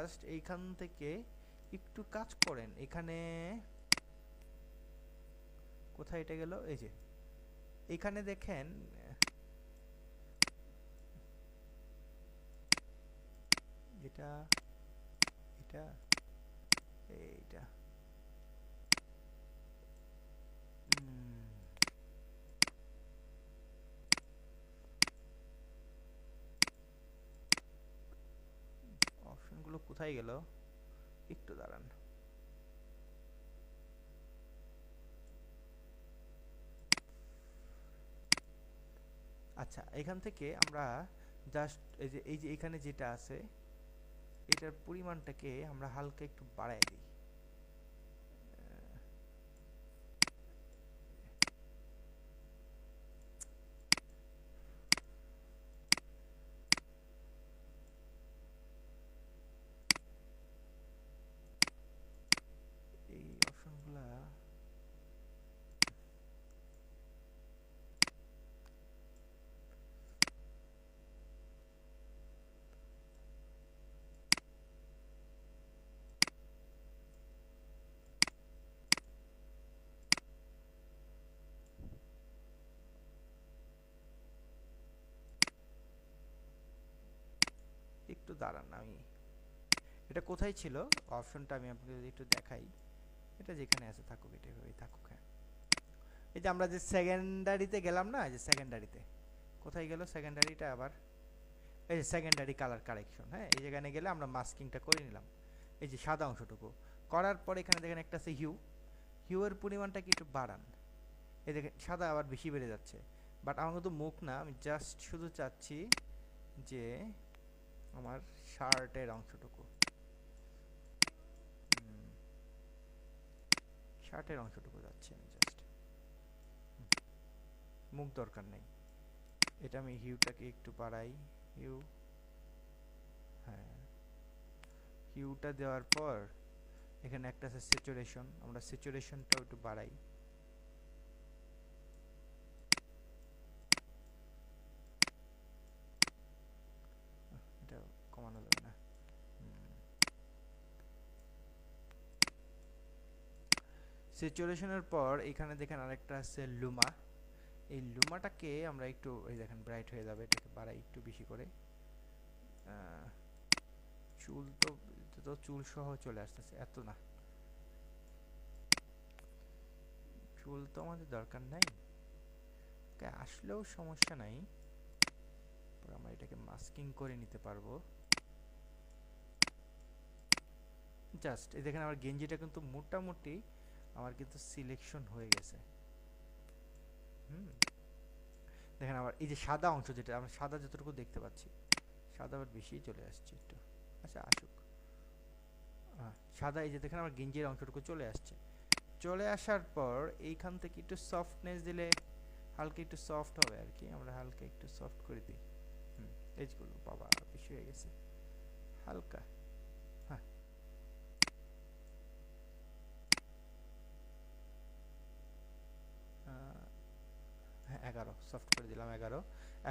Just এইখান থেকে একটু কাজ করেন, এখানে কোথায় এটা গেল, এই যে এখানে দেখেন এটা এটা এইটা অপশনগুলো কোথায় গেল, একটু দাঁড়ান। আচ্ছা, এখান থেকে আমরা জাস্ট এই যে এখানে যেটা আছে এটার পরিমাণটাকে আমরা হালকা একটু বাড়ায় দিই। এই অপশনগুলা একটু দাঁড়ান, আমি এটা কোথায় ছিল অপশনটা আমি আপনাকে যদি একটু দেখাই, এটা যেখানে আছে থাকুক, এটা এভাবেই থাকুক। হ্যাঁ, এই যে আমরা যে সেকেন্ডারিতে গেলাম না, যে সেকেন্ডারিতে কোথায় গেল সেকেন্ডারিটা আবার, এই যে সেকেন্ডারি কালার কারেকশন। হ্যাঁ, এই যেখানে গেলে আমরা মাস্কিংটা করে নিলাম, এই যে সাদা অংশটুকু করার পর এখানে দেখেন একটা আছে হিউ, হিউয়ের পরিমাণটা কি একটু বাড়ান। এই দেখেন সাদা আবার বেশি বেড়ে যাচ্ছে, বাট আমার কিন্তু মুখ না, আমি জাস্ট শুধু চাচ্ছি যে আমার শার্টের অংশটুকু, শার্টের অংশটুকু যাচ্ছে, আমি জাস্ট মুখ দরকার নেই। এটা আমি হিউটাকে একটু বাড়াই, হিউ, হ্যাঁ হিউটা দেওয়ার পর এখানে একটা আছে স্যাচুরেশন, আমরা স্যাচুরেশনটাও একটু বাড়াই। এটা কমানো যাবে না। স্যাচুরেশনের পর এখানে দেখেন আরেকটা আছে লুমা, এই লুমাটাকে আমরা একটু, এই দেখেন ব্রাইট হয়ে যাবে, এটাকে বাড়াই একটু বেশি করে। চুল তো, তো চুল সহ চলে আসতেছে, এত না, চুল তো আমাদের দরকার নাই, আসলেও সমস্যা নাই, আমরা এটাকে মাস্কিং করে নিতে পারবো। জাস্ট এই দেখেন আমার গেঞ্জিটা কিন্তু মোটামুটি আমার কিন্তু সিলেকশন হয়ে গেছে। দেখেন আবার এই যে সাদা অংশ, যেটা আমরা সাদা যতটুকু দেখতে পাচ্ছি, সাদা আবার বেশি চলে আসছে একটু। আচ্ছা আসুক, সাদা এই যে দেখেন আমার গেঞ্জির অংশটুকু চলে আসছে। চলে আসার পর এইখান থেকে একটু সফটনেস দিলে হালকা একটু সফট হবে আর কি, আমরা হালকা একটু সফট করে দিই। এজগুলো বাবা বেশি হয়ে গেছে, হালকা। হ্যাঁ, 11 সফট করে দিলাম, 11।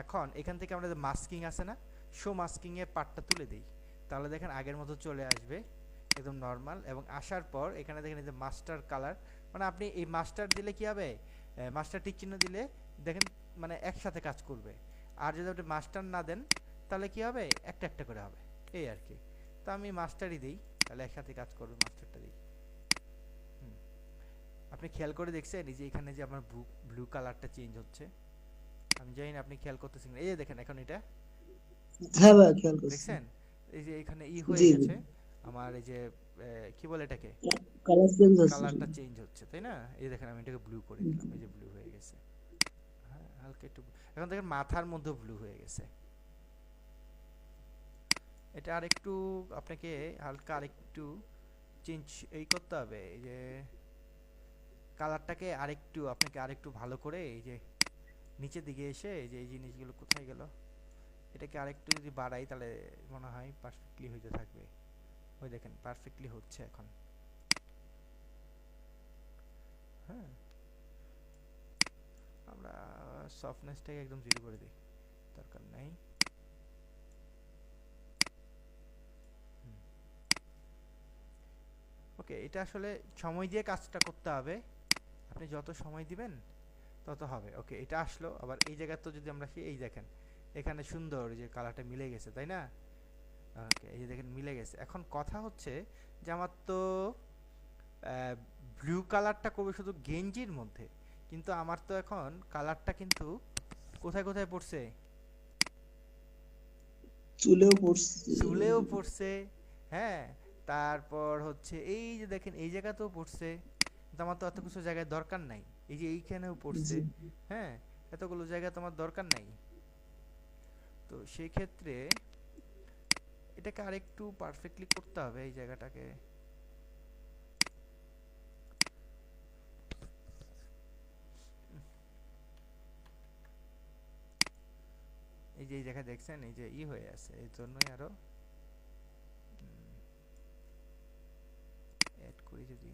এখন এখান থেকে আমরা যে মাস্কিং আছে না, শো মাস্কিং এর পার্টটা তুলে দিই, তাহলে দেখেন আগের মতো চলে আসবে একদম নর্মাল। এবং আসার পর এখানে দেখেন এই যে মাস্টার কালার, মানে আপনি এই মাস্টার দিলে কি হবে, মাস্টার টিক চিহ্ন দিলে দেখেন মানে একসাথে কাজ করবে। আর যদি আপনি মাস্টার না দেন তাহলে কি হবে, একটা একটা করে হবে, এই আর কি। তো আমি মাস্টারই দিই, তাহলে একসাথে কাজ করবে, মাস্টারটা দিই। আপনি খেয়াল করে দেখছেন এই যে এখানে যে আমার ব্লু কালারটা চেঞ্জ হচ্ছে, আমি জানি না আপনি খেয়াল করতেছেন, এই যে দেখেন এখন এটা হ্যাঁ ভাই, খেয়াল করছি। দেখছেন, এই যে এখানে হয়ে জি জি, গেছে আমার, এই যে কি বলে এটাকে, কালার চেঞ্জ হচ্ছে। কালারটা চেঞ্জ হচ্ছে, তাই না? এই দেখেন আমি এটাকে ব্লু করে দিলাম, এই যে ব্লু হয়ে গেছে। হ্যাঁ, হালকা একটু এখন দেখেন মাথার মধ্যে ব্লু হয়ে গেছে। এটা আরেকটু আপনাকে হালকা আরেকটু চেঞ্জ এই করতে হবে, এই যে কালারটাকে আরেকটু আপনাকে আরেকটু ভালো করে, এই যে নিচের দিকে এসে এই যে এই জিনিসগুলো কোথায় গেল, এটাকে আরেকটু যদি বাড়াই তাহলে মনে হয় পারফেক্টলি হইতে থাকবে। ওই দেখেন পারফেক্টলি হচ্ছে এখন। হ্যাঁ, আমরা সফটনেসটাকে একদম জিরো করে দিই, দরকার নাই। ওকে, এটা আসলে সময় দিয়ে কাজটা করতে হবে। আপনি যত সময় দিবেন তত হবে। ওকে, এটা আসলো। আবার এই জায়গা তো যদি আমরা এই দেখেন এখানে সুন্দর যে কালারটা মিলে গেছে, তাই না? ওকে, এই যে দেখেন মিলে গেছে। এখন কথা হচ্ছে যে আমার তো ব্লু কালারটা করবে শুধু গেঞ্জির মধ্যে, কিন্তু আমার তো এখন কালারটা কিন্তু কোথায় কোথায় পড়ছে? চুলেও পড়ছে। চুলেও পড়ছে। হ্যাঁ, তারপর হচ্ছে এই যে দেখেন এই জায়গাতেও পড়ছে, কিন্তু আমার তো এত কিছু জায়গায় দরকার নাই। এই যে এইখানেও পড়ছে। জি হ্যাঁ, এতগুলো জায়গা তো আমার দরকার নাই। তো সেই ক্ষেত্রে এটাকে আরেকটু পারফেক্টলি করতে হবে এই জায়গাটাকে। এই যে এই জায়গায় দেখছেন এই যে হয়ে আছে, এই জন্যই আরো অ্যাড করি, যদি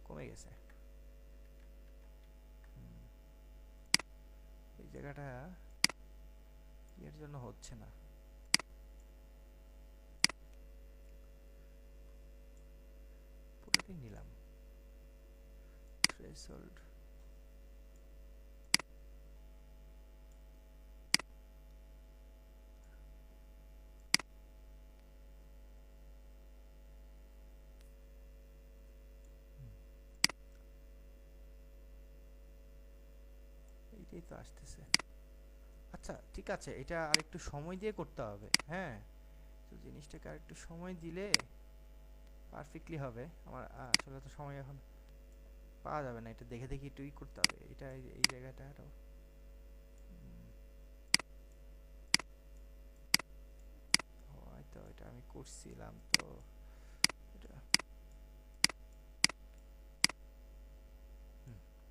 কমে গেছে। এই জায়গাটা এর জন্য হচ্ছে না। পুরোটাই নিলাম থ্রেশহোল্ড। এইটাই তো আসতেছে। আচ্ছা ঠিক আছে, এটা আরেকটু সময় দিয়ে করতে হবে। হ্যাঁ, তো জিনিসটাকে আরেকটু সময় দিলে পারফেক্টলি হবে। আমার আসলে তো সময় এখন পাওয়া যাবে না, এটা দেখে দেখে একটু করতে হবে। এটা এই জায়গাটা আরো হয়তো এটা আমি করছিলাম তো। এটা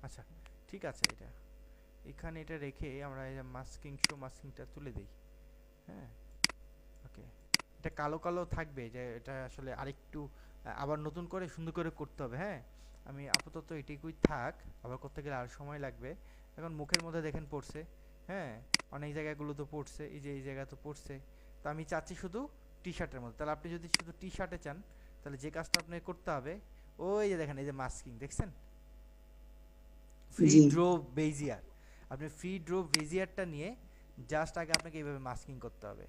আচ্ছা ঠিক আছে, এটা এখানে এটা রেখে আমরা এই মাস্কিংটা তুলে দেই। হ্যাঁ, ওকে, এটা কালো কালো থাকবে, যে এটা আসলে আরেকটু আবার নতুন করে সুন্দর করে করতে হবে। হ্যাঁ, আমি আপাতত এটুকুই থাক, আবার করতে গেলে আর সময় লাগবে। এখন মুখের মধ্যে দেখেন পড়ছে। হ্যাঁ, অনেক জায়গাগুলো তো পড়ছে, এই যে এই জায়গা তো পড়ছে। তো আমি চাচ্ছি শুধু টি শার্টের মধ্যে। তাহলে আপনি যদি শুধু টি শার্টে চান, তাহলে যে কাজটা আপনাকে করতে হবে, ওই যে দেখেন এই যে মাস্কিং দেখছেন, ফ্রি জি ড্রো বেজিয়ার। আপনি ফ্রি ড্রো বেজিয়ারটা নিয়ে জাস্ট আগে আপনাকে এইভাবে মাস্কিং করতে হবে।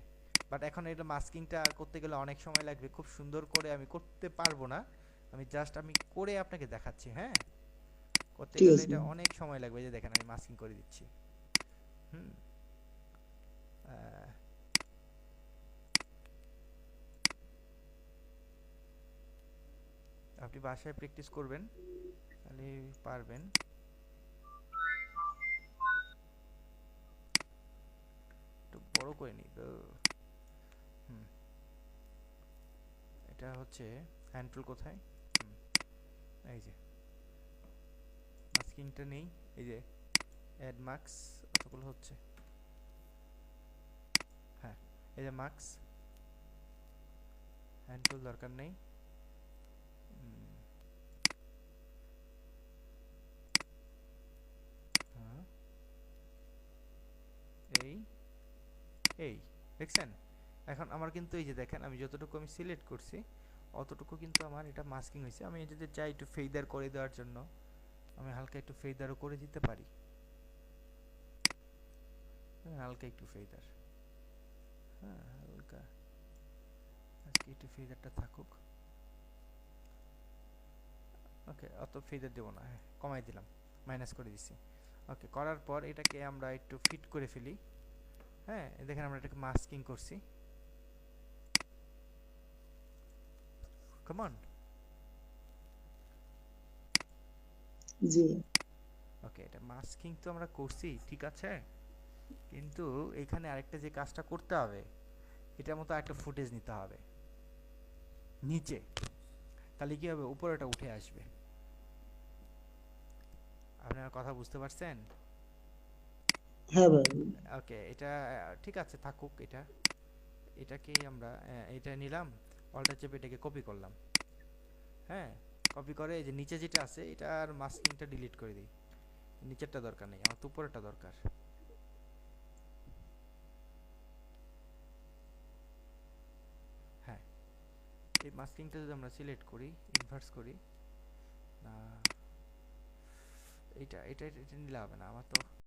বাট এখন এটা মাস্কিংটা করতে গেলে অনেক সময় লাগবে, খুব সুন্দর করে আমি করতে পারবো না। আমি জাস্ট আমি করে আপনাকে দেখাচ্ছি। হ্যাঁ, করতে ঠিক গেলে আছে। এটা অনেক সময় লাগবে। যে দেখেন আমি মাস্কিং করে দিচ্ছি। হুম, আহ, আপনি বাসায় প্র্যাকটিস করবেন, তাহলে পারবেন। একটু বড় করে নিই তো। হুম, এটা হচ্ছে হ্যান্ড টুল কোথায়? হুম, এই যে মাস্কিংটা নেই, এই যে অ্যাড মার্কস অতগুলো হচ্ছে। হ্যাঁ, এই যে মার্কস, হ্যান্ড টুল দরকার নেই। হ্যাঁ, এই এই দেখছেন? এখন আমার কিন্তু এই যে দেখেন আমি যতটুকু আমি সিলেক্ট করছি অতটুকু কিন্তু আমার এটা মাস্কিং হয়েছে। আমি যদি চাই একটু ফেদার করে দেওয়ার জন্য, আমি হালকা একটু ফেদারও করে দিতে পারি। হ্যাঁ, হালকা একটু ফেদার। হ্যাঁ, হালকা আজকে একটু ফেদারটা থাকুক। ওকে, অত ফেদার দেবো না। হ্যাঁ, কমাই দিলাম, মাইনাস করে দিছি। ওকে, করার পর এটাকে আমরা একটু ফিট করে ফেলি। হ্যাঁ, দেখেন আমরা এটাকে মাস্কিং করছি। Come on. জি ওকে, এটা মাস্কিং তো আমরা করছি, ঠিক আছে, কিন্তু এখানে আরেকটা যে কাজটা করতে হবে, এটার মতো একটা ফুটেজ নিতে হবে নিচে। তাহলে কি হবে, উপরেটা উঠে আসবে। আপনার কথা বুঝতে পারছেন? হ্যাঁ ভাই। ওকে, এটা ঠিক আছে থাকুক। এটাকেই আমরা এটা নিলাম, অল্টার চেপে এটাকে কপি করলাম। হ্যাঁ, কপি করে এই যে নিচে যেটা আছে এটার মাস্কিংটা ডিলিট করে দিই। নিচেরটা দরকার নেই, আমার তো উপরেরটা দরকার। হ্যাঁ, এই মাস্কিংটা যদি আমরা সিলেক্ট করি, ইনভার্স করি, এইটা এটা এটা নিলে হবে না, আমার তো